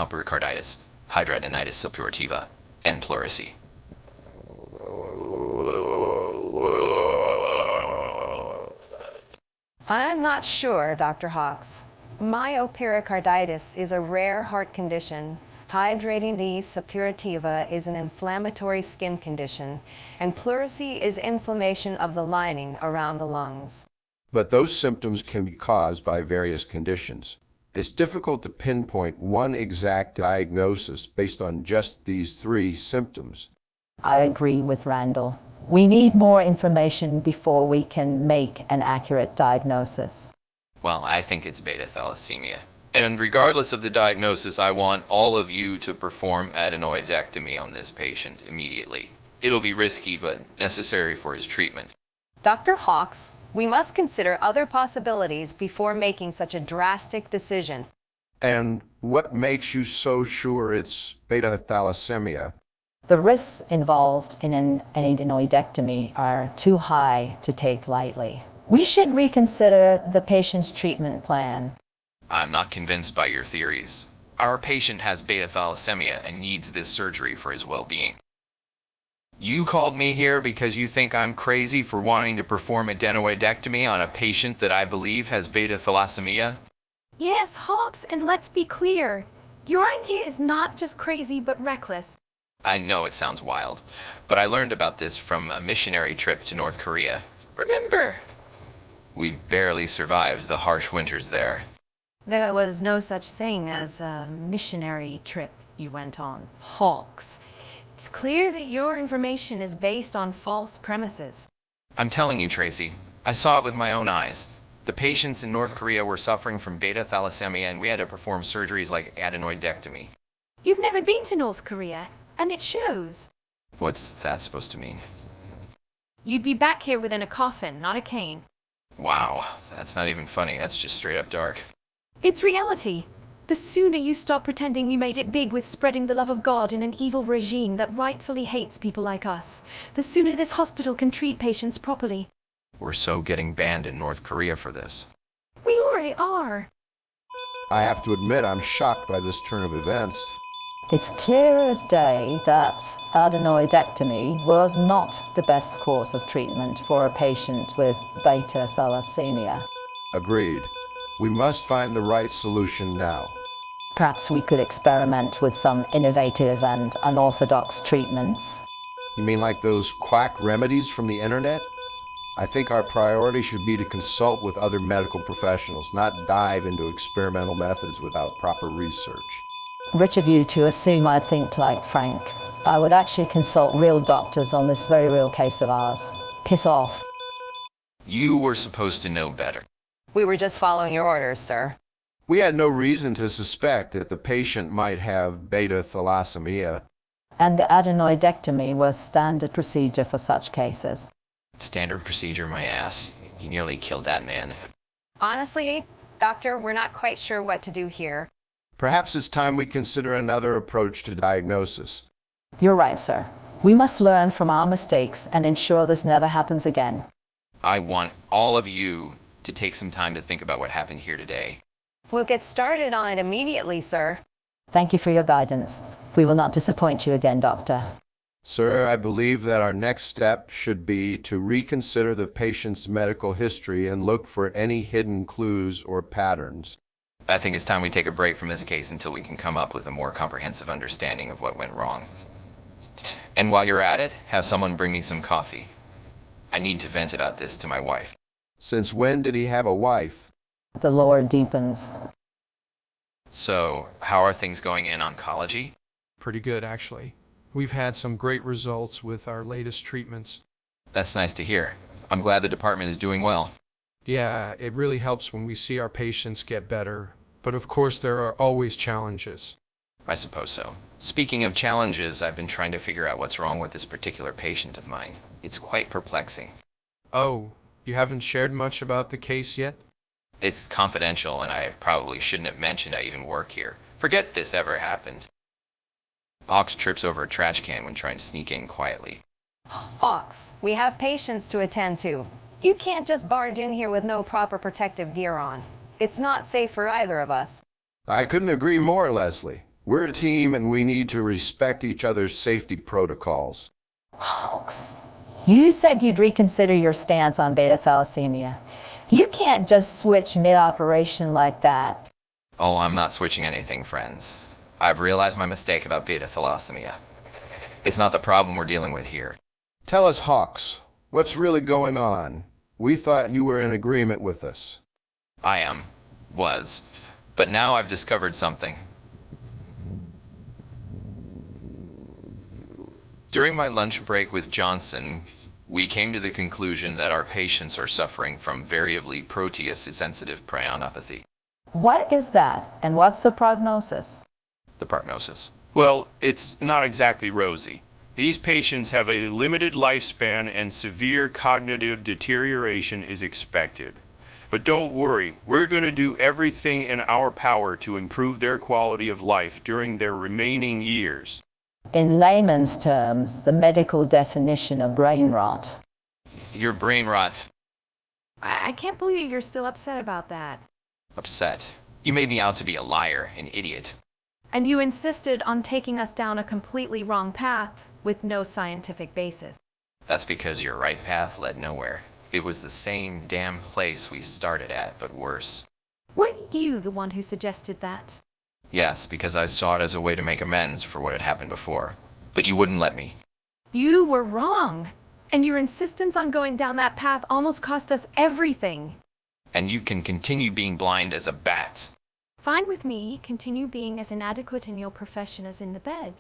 pericarditis, hidradenitis suppurativa, and pleurisy. I'm not sure, Dr. Hawks. Myopericarditis is a rare heart condition. Hidradenitis suppurativa is an inflammatory skin condition, and pleurisy is inflammation of the lining around the lungs. But those symptoms can be caused by various conditions. It's difficult to pinpoint one exact diagnosis based on just these three symptoms. I agree with Randall. We need more information before we can make an accurate diagnosis. Well, I think it's beta thalassemia. And regardless of the diagnosis, I want all of you to perform adenoidectomy on this patient immediately. It'll be risky, but necessary for his treatment. Dr. Hawks, we must consider other possibilities before making such a drastic decision. And what makes you so sure it's beta thalassemia? The risks involved in an adenoidectomy are too high to take lightly. We should reconsider the patient's treatment plan. I'm not convinced by your theories. Our patient has beta thalassemia and needs this surgery for his well-being. You called me here because you think I'm crazy for wanting to perform adenoidectomy on a patient that I believe has beta thalassemia? Yes, Hawks, and let's be clear. Your idea is not just crazy, but reckless. I know it sounds wild, but I learned about this from a missionary trip to North Korea. Remember? We barely survived the harsh winters there. There was no such thing as a missionary trip you went on, Hawks. It's clear that your information is based on false premises. I'm telling you, Tracy, I saw it with my own eyes. The patients in North Korea were suffering from beta thalassemia, and we had to perform surgeries like adenoidectomy. You've never been to North Korea, and it shows. What's that supposed to mean? You'd be back here within a coffin, not a cane. Wow, that's not even funny. That's just straight up dark. It's reality. The sooner you stop pretending you made it big with spreading the love of God in an evil regime that rightfully hates people like us, the sooner this hospital can treat patients properly. We're so getting banned in North Korea for this. We already are. I have to admit I'm shocked by this turn of events. It's clear as day that adenoidectomy was not the best course of treatment for a patient with beta thalassemia. Agreed. We must find the right solution now. Perhaps we could experiment with some innovative and unorthodox treatments. You mean like those quack remedies from the internet? I think our priority should be to consult with other medical professionals, not dive into experimental methods without proper research. Rich of you to assume I'd think like Frank. I would actually consult real doctors on this very real case of ours. Piss off. You were supposed to know better. We were just following your orders, sir. We had no reason to suspect that the patient might have beta thalassemia. And the adenoidectomy was standard procedure for such cases. Standard procedure, my ass. You nearly killed that man. Honestly, Doctor, we're not quite sure what to do here. Perhaps it's time we consider another approach to diagnosis. You're right, sir. We must learn from our mistakes and ensure this never happens again. I want all of you to take some time to think about what happened here today. We'll get started on it immediately, sir. Thank you for your guidance. We will not disappoint you again, Doctor. Sir, I believe that our next step should be to reconsider the patient's medical history and look for any hidden clues or patterns. I think it's time we take a break from this case until we can come up with a more comprehensive understanding of what went wrong. And while you're at it, have someone bring me some coffee. I need to vent about this to my wife. Since when did he have a wife? The lore deepens. So, how are things going in oncology? Pretty good, actually. We've had some great results with our latest treatments. That's nice to hear. I'm glad the department is doing well. Yeah, it really helps when we see our patients get better. But of course, there are always challenges. I suppose so. Speaking of challenges, I've been trying to figure out what's wrong with this particular patient of mine. It's quite perplexing. Oh, you haven't shared much about the case yet? It's confidential, and I probably shouldn't have mentioned I even work here. Forget this ever happened. Ox trips over a trash can when trying to sneak in quietly. Hawks, we have patients to attend to. You can't just barge in here with no proper protective gear on. It's not safe for either of us. I couldn't agree more, Leslie. We're a team and we need to respect each other's safety protocols. Hawks, you said you'd reconsider your stance on beta thalassemia. You can't just switch mid-operation like that. Oh, I'm not switching anything, friends. I've realized my mistake about beta thalassemia. It's not the problem we're dealing with here. Tell us, Hawks, what's really going on? We thought you were in agreement with us. I was. But now I've discovered something. During my lunch break with Johnson, we came to the conclusion that our patients are suffering from variably protease-sensitive prionopathy. What is that, and what's the prognosis? The prognosis. Well, it's not exactly rosy. These patients have a limited lifespan and severe cognitive deterioration is expected. But don't worry, we're going to do everything in our power to improve their quality of life during their remaining years. In layman's terms, the medical definition of brain rot. Your brain rot. I can't believe you're still upset about that. Upset. You made me out to be a liar, an idiot. And you insisted on taking us down a completely wrong path with no scientific basis. That's because your right path led nowhere. It was the same damn place we started at, but worse. Weren't you the one who suggested that? Yes, because I saw it as a way to make amends for what had happened before. But you wouldn't let me. You were wrong. And your insistence on going down that path almost cost us everything. And you can continue being blind as a bat. Fine with me, continue being as inadequate in your profession as in the bed.